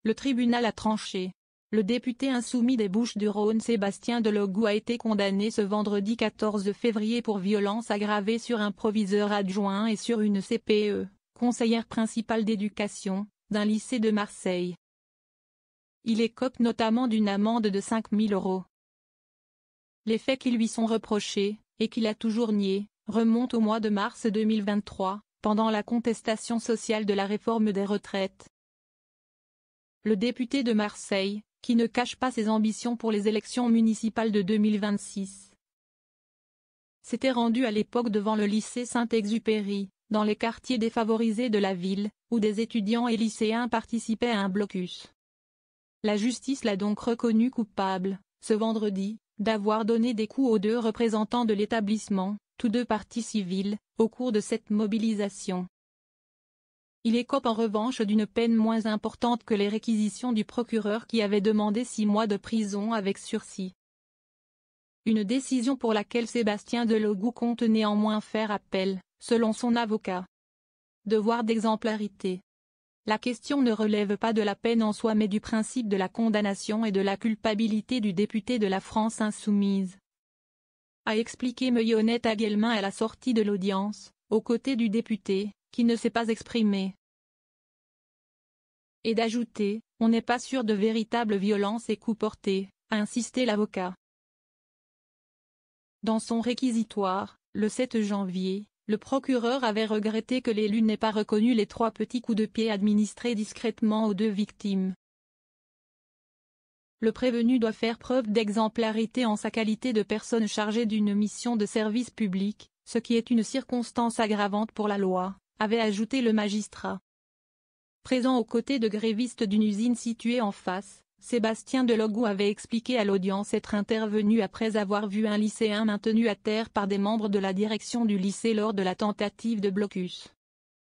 Le tribunal a tranché. Le député insoumis des Bouches-du-Rhône Sébastien Delogout a été condamné ce vendredi 14 février pour violence aggravée sur un proviseur adjoint et sur une CPE, conseillère principale d'éducation, d'un lycée de Marseille. Il écope notamment d'une amende de 5 000 €. Les faits qui lui sont reprochés, et qu'il a toujours niés, remontent au mois de mars 2023, pendant la contestation sociale de la réforme des retraites. Le député de Marseille, qui ne cache pas ses ambitions pour les élections municipales de 2026, s'était rendu à l'époque devant le lycée Saint-Exupéry, dans les quartiers défavorisés de la ville, où des étudiants et lycéens participaient à un blocus. La justice l'a donc reconnu coupable, ce vendredi, d'avoir donné des coups aux 2 représentants de l'établissement, tous 2 parties civiles, au cours de cette mobilisation. Il écope en revanche d'une peine moins importante que les réquisitions du procureur qui avait demandé 6 mois de prison avec sursis. Une décision pour laquelle Sébastien Delogout compte néanmoins faire appel, selon son avocat. Devoir d'exemplarité. La question ne relève pas de la peine en soi mais du principe de la condamnation et de la culpabilité du député de la France insoumise, a expliqué Meillonnette Aguelmin à la sortie de l'audience, aux côtés du député, qui ne s'est pas exprimé. Et d'ajouter, on n'est pas sûr de véritable violence et coups portés, a insisté l'avocat. Dans son réquisitoire, le 7 janvier, le procureur avait regretté que l'élu n'ait pas reconnu les 3 petits coups de pied administrés discrètement aux 2 victimes. Le prévenu doit faire preuve d'exemplarité en sa qualité de personne chargée d'une mission de service public, ce qui est une circonstance aggravante pour la loi, avait ajouté le magistrat. Présent aux côtés de grévistes d'une usine située en face, Sébastien Delogout avait expliqué à l'audience être intervenu après avoir vu un lycéen maintenu à terre par des membres de la direction du lycée lors de la tentative de blocus.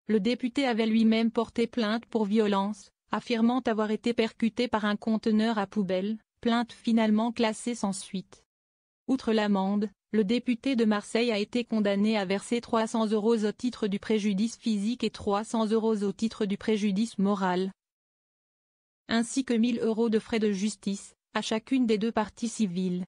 Le député avait lui-même porté plainte pour violence, affirmant avoir été percuté par un conteneur à poubelle, plainte finalement classée sans suite. Outre l'amende, le député de Marseille a été condamné à verser 300 € au titre du préjudice physique et 300 € au titre du préjudice moral, ainsi que 1 000 € de frais de justice, à chacune des 2 parties civiles.